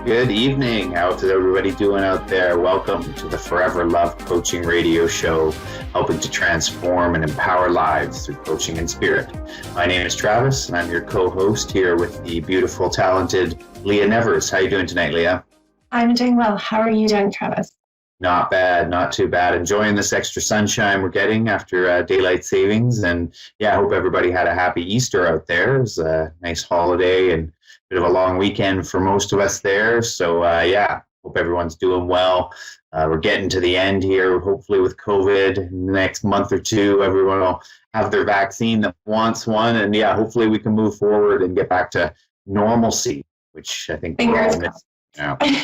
Good evening. How's everybody doing out there? Welcome to the Foreverloved Coaching Radio Show, helping to transform and empower lives through coaching and spirit. My name is Travis, and I'm your co-host here with the beautiful, talented Leah Nevers. How are you doing tonight, Leah? I'm doing well. How are you doing, Travis? Not bad, not too bad. Enjoying this extra sunshine we're getting after daylight savings. And yeah, I hope everybody had a happy Easter out there. It was a nice holiday and bit of a long weekend for most of us there. So yeah, hope everyone's doing well. We're getting to the end here, hopefully with COVID. In the next month or two, everyone will have their vaccine that wants one. And yeah, hopefully we can move forward and get back to normalcy, which I think we're all missing.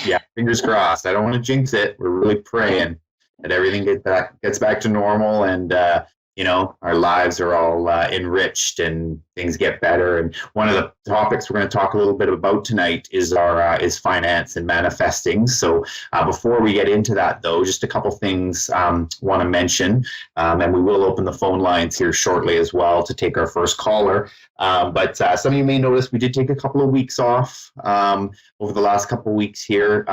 Yeah, fingers crossed. I don't want to jinx it. We're really praying that everything gets back to normal, and our lives are all enriched and things get better. And one of the topics we're going to talk a little bit about tonight is is finance and manifesting. So before we get into that, though, just a couple things want to mention, and we will open the phone lines here shortly as well to take our first caller. But some of you may notice we did take a couple of weeks off over the last couple of weeks here.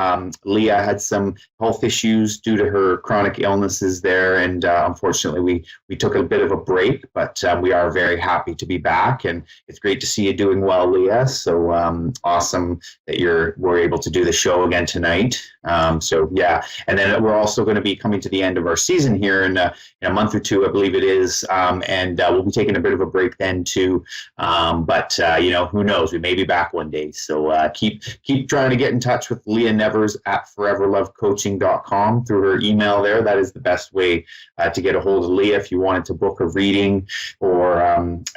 Leah had some health issues due to her chronic illnesses there, and unfortunately we took a bit of a break, but we are very happy to be back, and it's great to see you doing well, Leah. So awesome that we're able to do the show again tonight. So yeah, and then we're also going to be coming to the end of our season here in a month or two, I believe it is, and we'll be taking a bit of a break then too. But who knows? We may be back one day. So keep trying to get in touch with Leah Nevers at foreverlovedcoaching.com through her email there. That is the best way to get a hold of Leah if you wanted to book a reading or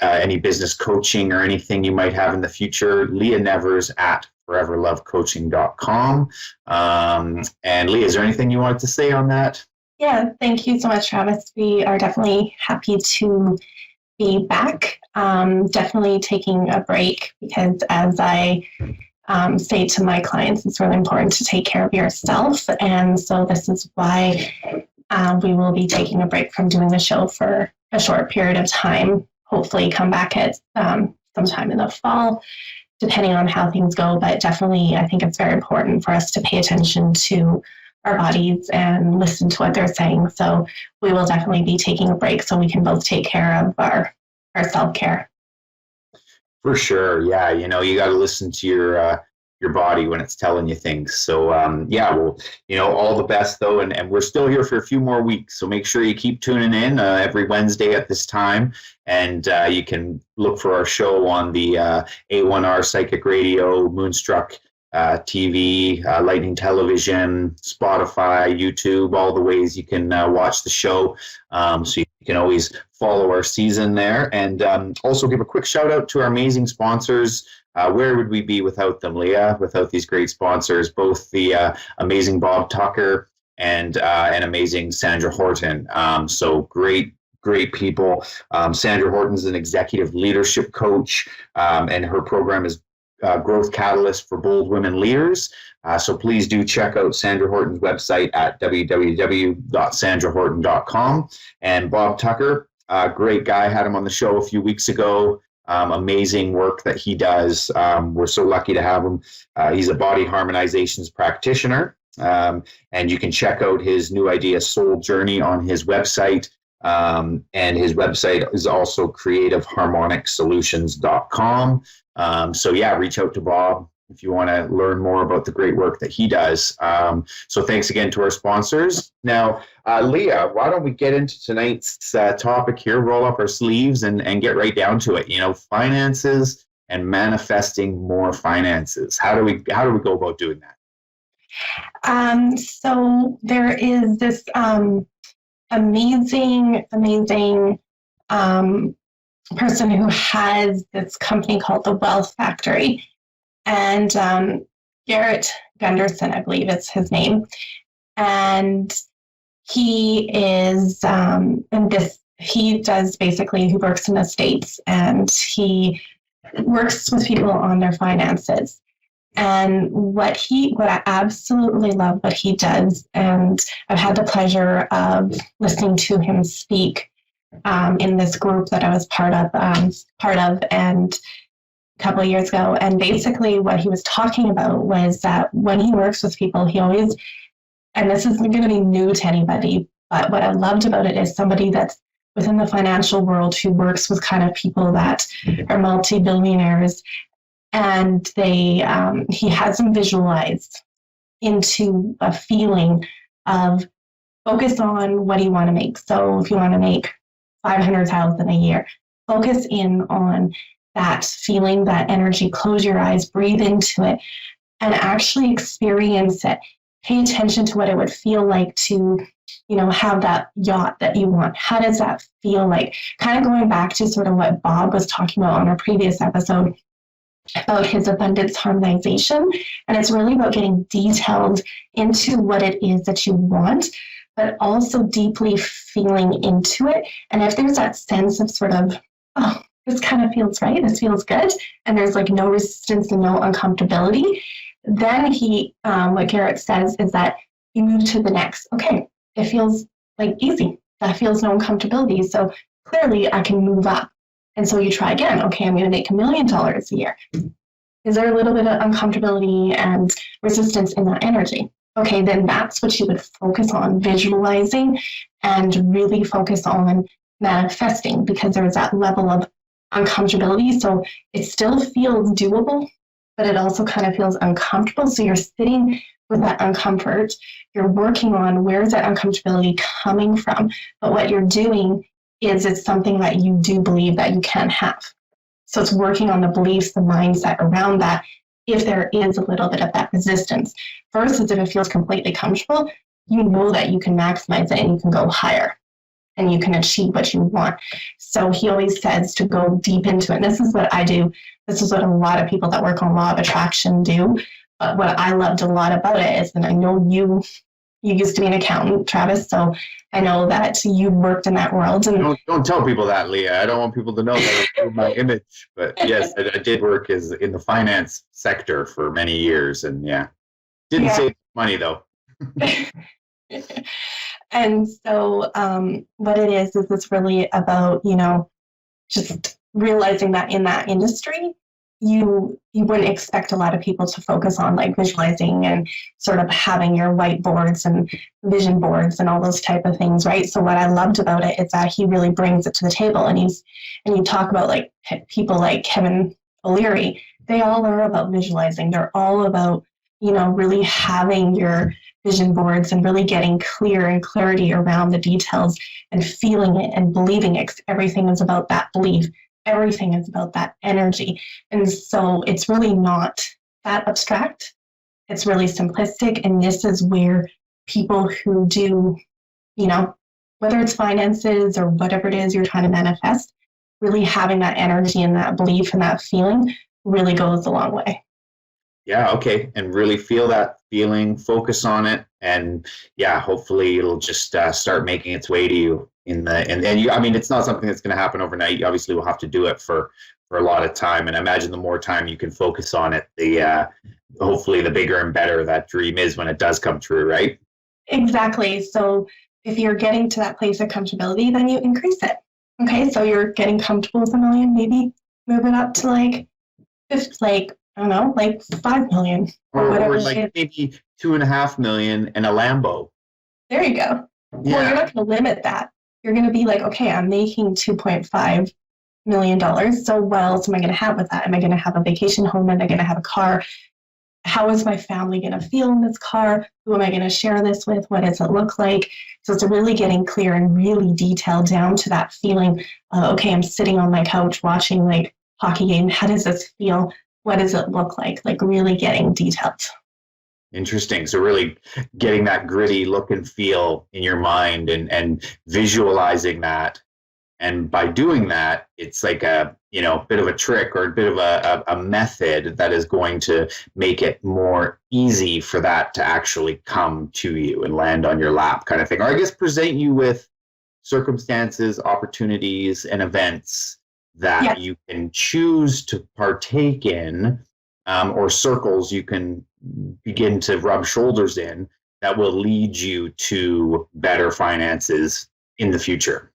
any business coaching or anything you might have in the future. Leah Nevers at foreverlovedcoaching.com. And Leah, is there anything you wanted to say on that? Yeah, thank you so much, Travis. We are definitely happy to be back. Definitely taking a break because, as I say to my clients, it's really important to take care of yourself. And so this is why we will be taking a break from doing the show for a short period of time. Hopefully come back at sometime in the fall, depending on how things go. But definitely, I think it's very important for us to pay attention to our bodies and listen to what they're saying. So we will definitely be taking a break so we can both take care of our self-care. For sure. Yeah. You got to listen to your body when it's telling you things. So yeah, well, all the best though. And we're still here for a few more weeks. So make sure you keep tuning in every Wednesday at this time. And you can look for our show on the A1R Psychic Radio, Moonstruck TV, Lightning Television, Spotify, YouTube, all the ways you can watch the show. So you can always follow our season there. And also give a quick shout out to our amazing sponsors. Where would we be without them, Leah, without these great sponsors, both the amazing Bob Tucker and amazing Sandra Horton. So great people. Sandra Horton's an executive leadership coach, and her program is Growth Catalyst for Bold Women Leaders. So please do check out Sandra Horton's website at www.sandrahorton.com. And Bob Tucker, great guy, had him on the show a few weeks ago. Amazing work that he does. We're so lucky to have him. He's a body harmonizations practitioner. And you can check out his new idea, Soul Journey, on his website. And his website is also creativeharmonicsolutions.com. So yeah, reach out to Bob if you want to learn more about the great work that he does. So thanks again to our sponsors. Now, Leah, why don't we get into tonight's topic here, roll up our sleeves and get right down to it. Finances and manifesting more finances. How do we go about doing that? So there is this amazing person who has this company called The Wealth Factory, and Garrett Gunderson, I believe it's his name, and he is he works in the States, and he works with people on their finances. And what I absolutely love what he does, and I've had the pleasure of listening to him speak in this group that I was part of, and couple of years ago. And basically what he was talking about was that when he works with people, he always, and this isn't going to be new to anybody, but what I loved about it is somebody that's within the financial world who works with kind of people that are multi-billionaires, and he has them visualize into a feeling of focus on what you want to make. So if you want to make 500,000 a year, focus in on that feeling, that energy, close your eyes, breathe into it, and actually experience it. Pay attention to what it would feel like to, have that yacht that you want. How does that feel like? Kind of going back to sort of what Bob was talking about on our previous episode about his abundance harmonization. And it's really about getting detailed into what it is that you want, but also deeply feeling into it. And if there's that sense of sort of, oh, this kind of feels right, this feels good, and there's like no resistance and no uncomfortability, then what Garrett says is that you move to the next. Okay, it feels like easy. That feels no uncomfortability. So clearly I can move up. And so you try again. Okay, I'm going to make $1 million a year. Is there a little bit of uncomfortability and resistance in that energy? Okay, then that's what you would focus on, visualizing and really focus on manifesting, because there's that level of uncomfortability. So it still feels doable, but it also kind of feels uncomfortable. So you're sitting with that uncomfort. You're working on where is that uncomfortability coming from. But what you're doing is it's something that you do believe that you can have. So it's working on the beliefs, the mindset around that, if there is a little bit of that resistance. Versus if it feels completely comfortable, you know that you can maximize it and you can go higher and you can achieve what you want. So he always says to go deep into it. And this is what I do. This is what a lot of people that work on law of attraction do. But what I loved a lot about it is, and I know you used to be an accountant, Travis, so I know that you worked in that world. And don't tell people that, Leah. I don't want people to know that it's my image. But yes, I did work in the finance sector for many years, and didn't save money though. And so what it is it's really about, just realizing that in that industry, you wouldn't expect a lot of people to focus on like visualizing and sort of having your whiteboards and vision boards and all those type of things, right? So what I loved about it is that he really brings it to the table, and you talk about like people like Kevin O'Leary, they all are about visualizing. They're all about, really having your vision boards and really getting clear and clarity around the details and feeling it and believing it. Everything is about that belief. Everything is about that energy. And so it's really not that abstract. It's really simplistic. And this is where people who do, whether it's finances or whatever it is you're trying to manifest, really having that energy and that belief and that feeling really goes a long way. Yeah, okay. And really feel that feeling, focus on it. And hopefully it'll just start making its way to you it's not something that's going to happen overnight. You obviously will have to do it for a lot of time. And I imagine the more time you can focus on it, hopefully the bigger and better that dream is when it does come true, right? Exactly. So if you're getting to that place of comfortability, then you increase it. Okay. So you're getting comfortable with $1 million, maybe move it up to like 5 million or whatever. Or like maybe 2.5 million and a Lambo. There you go. Yeah. Well, you're not going to limit that. You're going to be like, okay, I'm making $2.5 million. So what else am I going to have with that? Am I going to have a vacation home? Am I going to have a car? How is my family going to feel in this car? Who am I going to share this with? What does it look like? So it's really getting clear and really detailed down to that feeling of, okay, I'm sitting on my couch watching like hockey game. How does this feel? What does it look like? Like really getting detailed. Interesting. So really getting that gritty look and feel in your mind and visualizing that. And by doing that, it's like a bit of a trick or a bit of a method that is going to make it more easy for that to actually come to you and land on your lap kind of thing. Or I guess present you with circumstances, opportunities, and events that you can choose to partake in, or circles you can begin to rub shoulders in that will lead you to better finances in the future.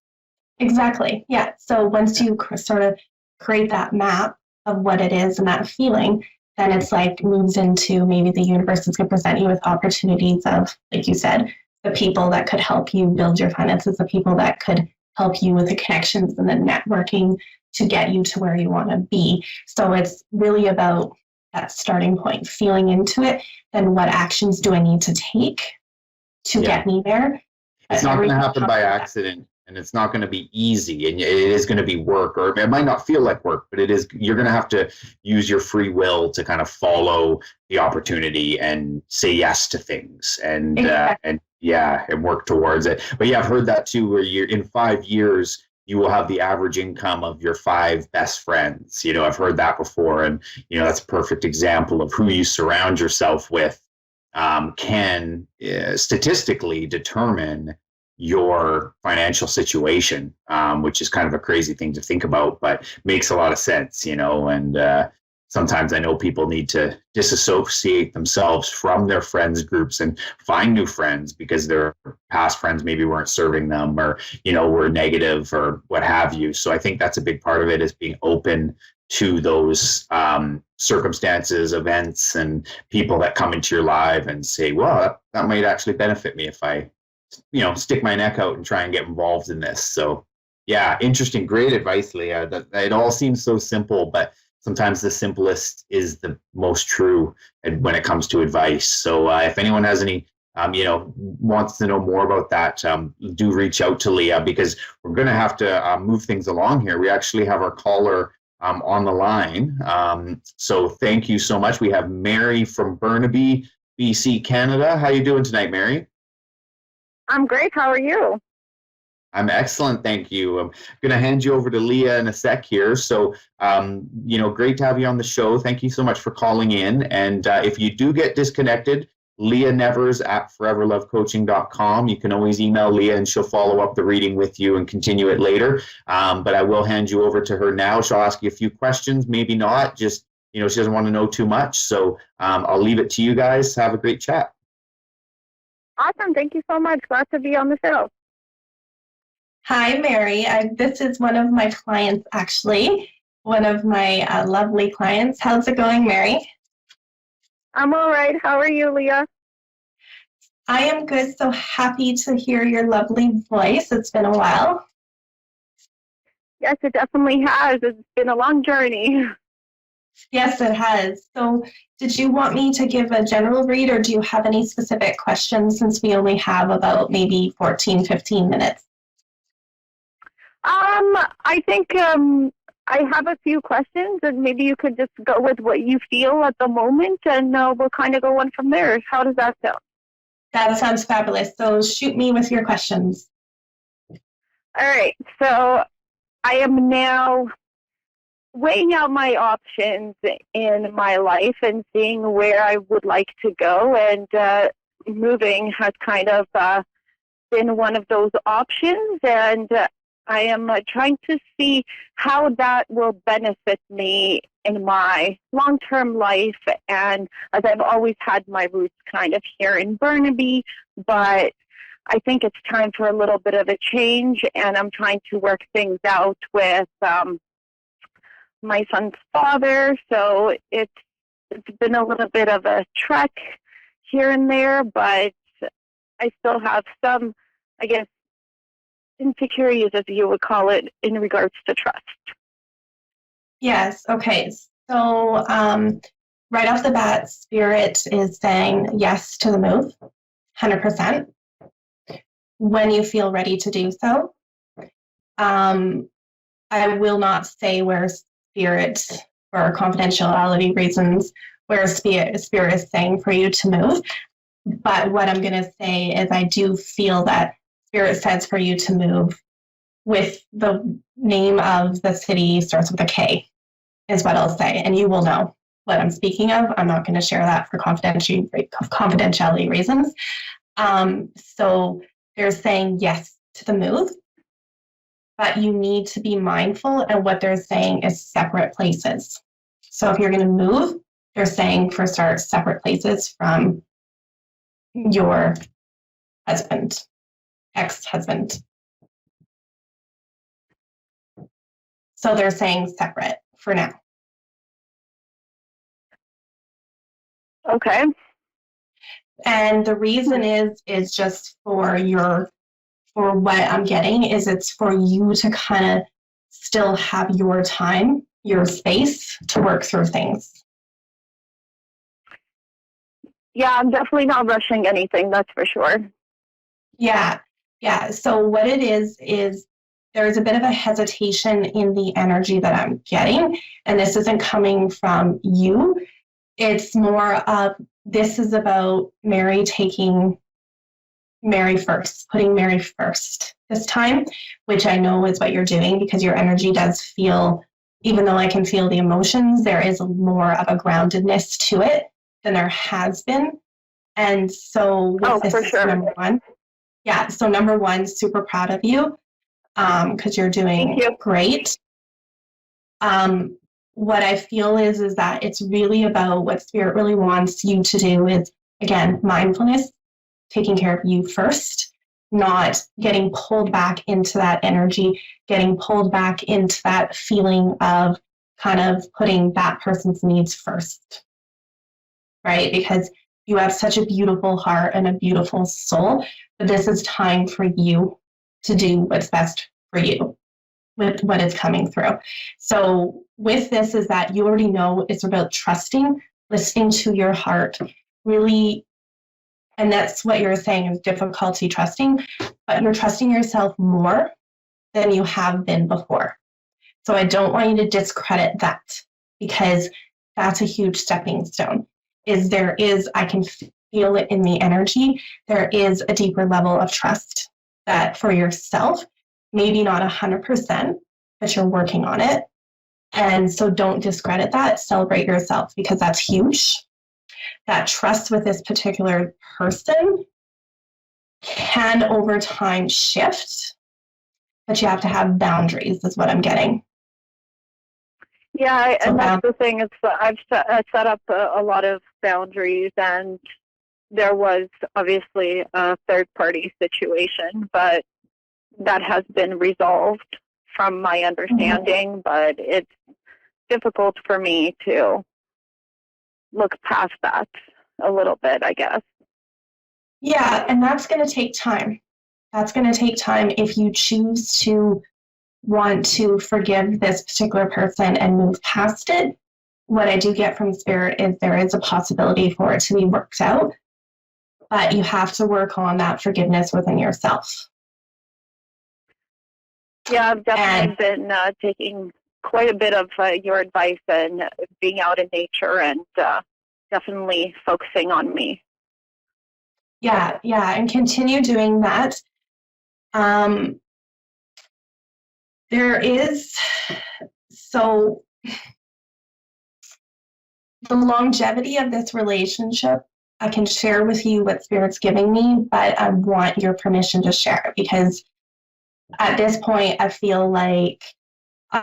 Exactly. Yeah. So once you sort of create that map of what it is and that feeling, then it's like moves into maybe the universe is going to present you with opportunities of, like you said, the people that could help you build your finances, the people that could help you with the connections and the networking to get you to where you want to be. So it's really about that starting point, feeling into it, then what actions do I need to take to get me there? It's not going to happen by accident, and it's not going to be easy, and it is going to be work, or it might not feel like work, but it is. You're going to have to use your free will to kind of follow the opportunity and say yes to things, and work towards it. But yeah, I've heard that too, where you're in 5 years you will have the average income of your 5 best friends. I've heard that before, and that's a perfect example of who you surround yourself with can statistically determine your financial situation, which is kind of a crazy thing to think about, but makes a lot of sense, and sometimes I know people need to disassociate themselves from their friends groups and find new friends because their past friends maybe weren't serving them, or, were negative or what have you. So I think that's a big part of it, is being open to those circumstances, events, and people that come into your life and say, well, that might actually benefit me if I, stick my neck out and try and get involved in this. So yeah, interesting. Great advice, Leah. It all seems so simple, but sometimes the simplest is the most true when it comes to advice. So if anyone has any, wants to know more about that, do reach out to Leah, because we're going to have to move things along here. We actually have our caller on the line. So thank you so much. We have Mary from Burnaby, BC, Canada. How are you doing tonight, Mary? I'm great. How are you? I'm excellent, thank you. I'm going to hand you over to Leah in a sec here. So, great to have you on the show. Thank you so much for calling in. And if you do get disconnected, Leah Nevers at foreverlovecoaching.com. You can always email Leah and she'll follow up the reading with you and continue it later. But I will hand you over to her now. She'll ask you a few questions, maybe not. Just, she doesn't want to know too much. So I'll leave it to you guys. Have a great chat. Awesome. Thank you so much. Glad to be on the show. Hi, Mary. This is one of my clients, actually. One of my lovely clients. How's it going, Mary? I'm all right. How are you, Leah? I am good. So happy to hear your lovely voice. It's been a while. Yes, it definitely has. It's been a long journey. Yes, it has. So did you want me to give a general read, or do you have any specific questions, since we only have about maybe 14, 15 minutes? I think I have a few questions, and maybe you could just go with what you feel at the moment, and we'll kind of go on from there. How does that sound? That sounds fabulous. So shoot me with your questions. All right. So I am now weighing out my options in my life and seeing where I would like to go, and moving has kind of been one of those options, and I am trying to see how that will benefit me in my long-term life, and as I've always had my roots kind of here in Burnaby, but I think it's time for a little bit of a change, and I'm trying to work things out with my son's father, so it's been a little bit of a trek here and there, but I still have some, I guess, insecurities, as you would call it, in regards to trust. Yes. Okay. So right off the bat, Spirit is saying yes to the move, 100%. When you feel ready to do so. I will not say where Spirit, for confidentiality reasons, where Spirit is saying for you to move. But what I'm going to say is I do feel that Spirit says for you to move with the name of the city starts with a K, is what I'll say. And you will know what I'm speaking of. I'm not going to share that for confidentiality reasons. So they're saying yes to the move, but you need to be mindful, and what they're saying is separate places. So if you're going to move, they're saying for start separate places from your husband, ex-husband. So they're saying separate for now. Okay. And the reason is just for what I'm getting is it's for you to kind of still have your time, your space to work through things. Yeah, I'm definitely not rushing anything, that's for sure. Yeah. Yeah. So what it is there's a bit of a hesitation in the energy that I'm getting. And this isn't coming from you. It's more of this is about Mary taking Mary first, putting Mary first this time, which I know is what you're doing because your energy does feel, even though I can feel the emotions, there is more of a groundedness to it than there has been. And so with this for sure. number one. Yeah, so number one, super proud of you because you're doing great. What I feel is that it's really about what Spirit really wants you to do is, again, mindfulness, taking care of you first, not getting pulled back into that energy, getting pulled back into that feeling of kind of putting that person's needs first, right? Because you have such a beautiful heart and a beautiful soul, but this is time for you to do what's best for you with what is coming through. So with this is that you already know it's about trusting, listening to your heart, really, and that's what you're saying is difficulty trusting, but you're trusting yourself more than you have been before. So I don't want you to discredit that because that's a huge stepping stone. I can feel it in the energy, there is a deeper level of trust that for yourself, maybe not 100%, but you're working on it. And so don't discredit that, celebrate yourself because that's huge. That trust with this particular person can over time shift, but you have to have boundaries is what I'm getting. Yeah, and that's the thing. I've set up a lot of boundaries, and there was obviously a third-party situation, but that has been resolved from my understanding. But it's difficult for me to look past that a little bit, I guess. Yeah, and that's going to take time. That's going to take time if you choose to want to forgive this particular person and move past it. What I do get from Spirit is there is a possibility for it to be worked out, but you have to work on that forgiveness within yourself. Yeah, I've definitely been taking quite a bit of your advice and being out in nature and definitely focusing on me. Yeah, and continue doing that. There is, so the longevity of this relationship, I can share with you what Spirit's giving me, but I want your permission to share it because at this point, I feel like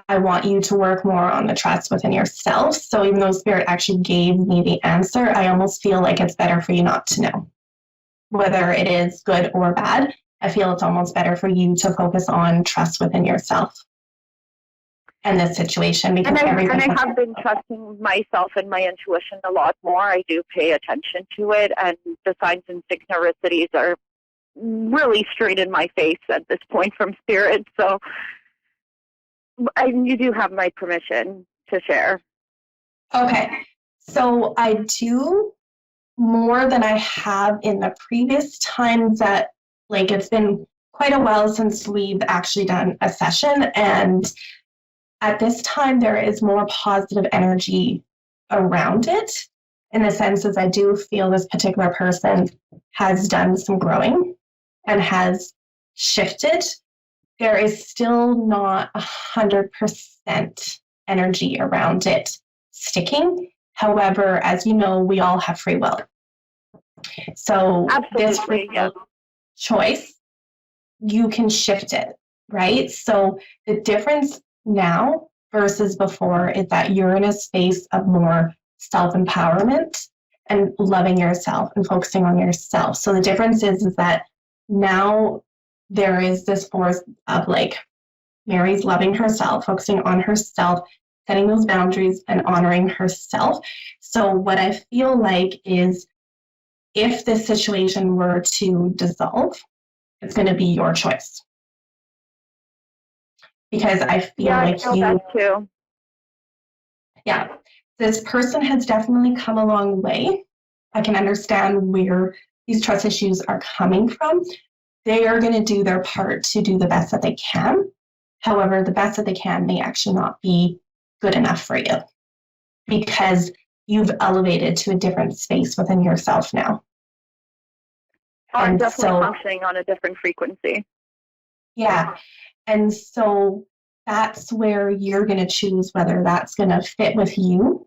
I want you to work more on the trust within yourself. So even though Spirit actually gave me the answer, I almost feel like it's better for you not to know. Whether it is good or bad, I feel it's almost better for you to focus on trust within yourself and this situation. Because I have been trusting myself and my intuition a lot more. I do pay attention to it, and the signs and synchronicities are really straight in my face at this point from Spirit. So you do have my permission to share. Okay. So I do more than I have in the previous times that, like, it's been quite a while since we've actually done a session. And at this time, there is more positive energy around it in the sense as I do feel this particular person has done some growing and has shifted. There is still not 100% energy around it sticking. However, as you know, we all have free will. So this free will choice, you can shift it, right? So the difference now versus before is that you're in a space of more self-empowerment and loving yourself and focusing on yourself. So the difference is that now there is this force of like Mary's loving herself, focusing on herself, setting those boundaries and honoring herself. So what I feel like is if this situation were to dissolve, it's going to be your choice. Because I feel I like feel that too. Yeah, this person has definitely come a long way. I can understand where these trust issues are coming from. They are going to do their part to do the best that they can. However, the best that they can may actually not be good enough for you because you've elevated to a different space within yourself now. I'm definitely functioning on a different frequency. Yeah. And so that's where you're going to choose whether that's going to fit with you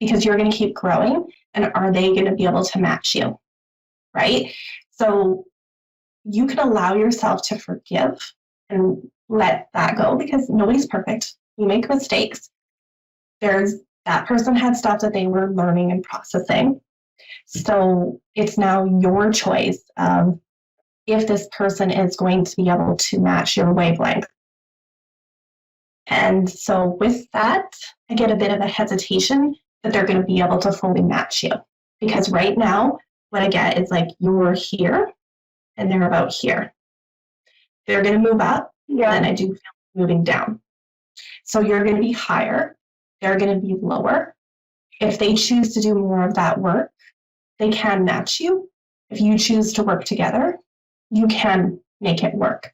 because you're going to keep growing, and are they going to be able to match you? Right? So you can allow yourself to forgive and let that go because nobody's perfect. We make mistakes. That person had stuff that they were learning and processing. So it's now your choice of if this person is going to be able to match your wavelength. And so with that, I get a bit of a hesitation that they're going to be able to fully match you. Because right now, what I get is like you're here and they're about here. They're going to move up, and I do feel moving down. So you're going to be higher. They're going to be lower. If they choose to do more of that work, they can match you. If you choose to work together, you can make it work.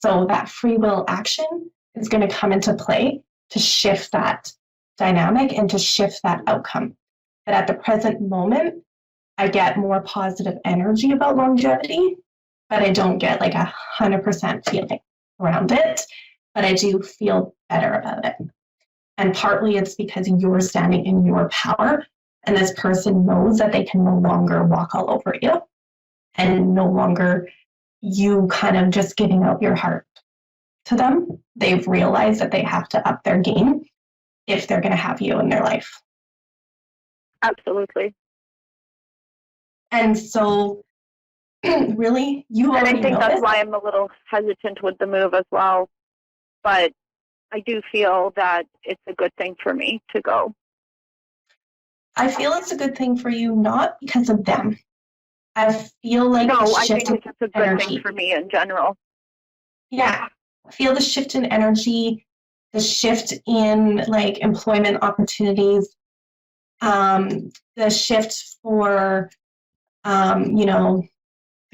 So that free will action is going to come into play to shift that dynamic and to shift that outcome. But at the present moment, I get more positive energy about longevity, but I don't get like 100% feeling around it, but I do feel better about it. And partly it's because you're standing in your power, and this person knows that they can no longer walk all over you and no longer you kind of just giving out your heart to them. They've realized that they have to up their game if they're going to have you in their life. Absolutely. And so really, you already know. And I think that's why I'm a little hesitant with the move as well. But I do feel that it's a good thing for me to go. I feel it's a good thing for you, not because of them. I feel like I think it's just a good thing for me in general. Yeah. I feel the shift in energy, the shift in like employment opportunities, the shift for the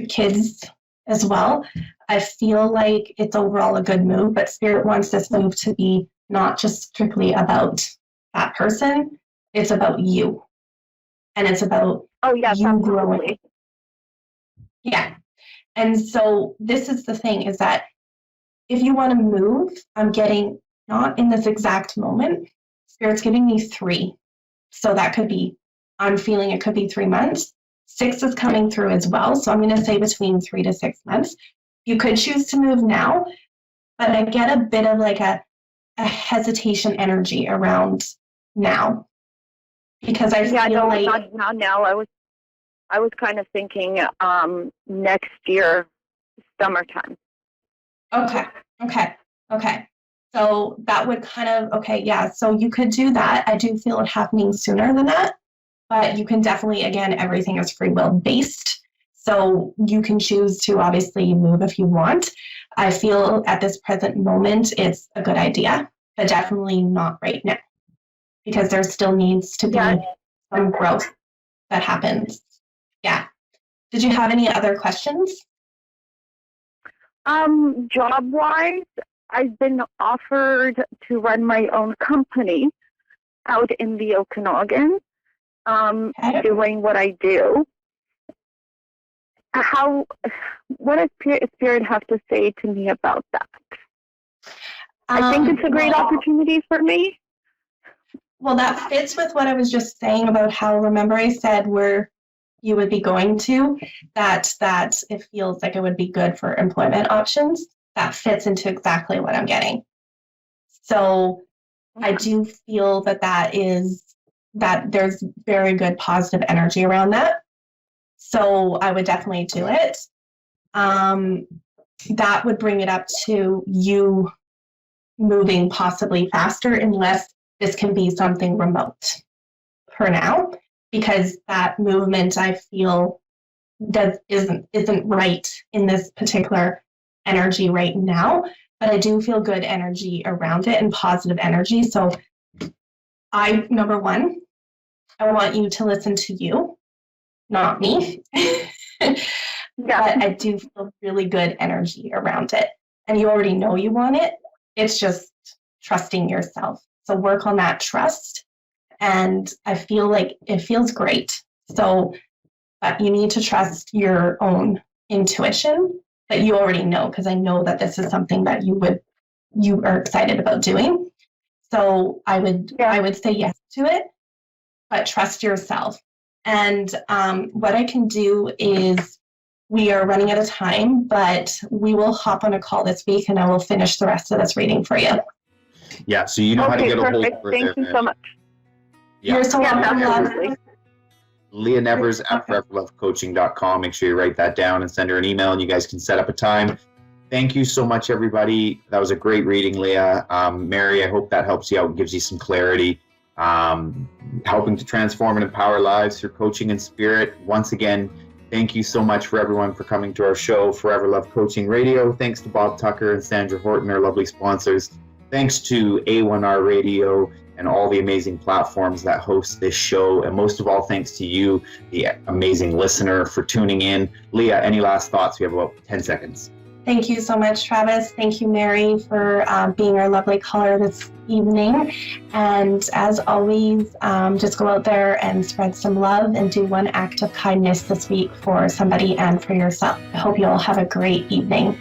kids as well. I feel like it's overall a good move, but Spirit wants this move to be not just strictly about that person. It's about you. And it's about you growing. Yeah. And so this is the thing is that if you want to move, I'm getting not in this exact moment. Spirit's giving me 3. So that could be, I'm feeling it could be 3 months. 6 is coming through as well. So I'm going to say between 3 to 6 months. You could choose to move now, but I get a bit of like a hesitation energy around now. Because I feel like not now. I was kind of thinking next year, summertime. Okay. So that would kind of, so you could do that. I do feel it happening sooner than that, but you can definitely, again, everything is free will based. So you can choose to obviously move if you want. I feel at this present moment, it's a good idea, but definitely not right now because there still needs to be some growth that happens. Yeah. Did you have any other questions? Job-wise, I've been offered to run my own company out in the Okanagan, doing what I do. What does Spirit have to say to me about that? I think it's a great opportunity for me. Well, that fits with what I was just saying about how, remember I said where you would be going to, that it feels like it would be good for employment options. That fits into exactly what I'm getting. So I do feel that there's very good positive energy around that. So I would definitely do it. That would bring it up to you moving possibly faster unless this can be something remote for now, because that movement I feel isn't right in this particular energy right now. But I do feel good energy around it and positive energy. So number one, I want you to listen to you, not me. But I do feel really good energy around it. And you already know you want it. It's just trusting yourself. So work on that trust. And I feel like it feels great. So, but you need to trust your own intuition that you already know, because I know that this is something that you are excited about doing. So I would say yes to it, but trust yourself. And what I can do is, we are running out of time, but we will hop on a call this week and I will finish the rest of this reading for you. Yeah, so you know how to get a hold of her. Thank you so much. Yeah. You're so welcome. Leah Nevers at foreverlovecoaching.com. Make sure you write that down and send her an email, and you guys can set up a time. Thank you so much, everybody. That was a great reading, Leah. Mary, I hope that helps you out and gives you some clarity. Helping to transform and empower lives through coaching and spirit. Once again, thank you so much for everyone for coming to our show, Forever Love Coaching Radio. Thanks to Bob Tucker and Sandra Horton, our lovely sponsors. Thanks to A1R Radio and all the amazing platforms that host this show. And most of all, thanks to you, the amazing listener, for tuning in. Leah, any last thoughts? We have about 10 seconds. Thank you so much, Travis. Thank you, Mary, for being our lovely caller this evening. And as always, just go out there and spread some love and do one act of kindness this week for somebody and for yourself. I hope you all have a great evening.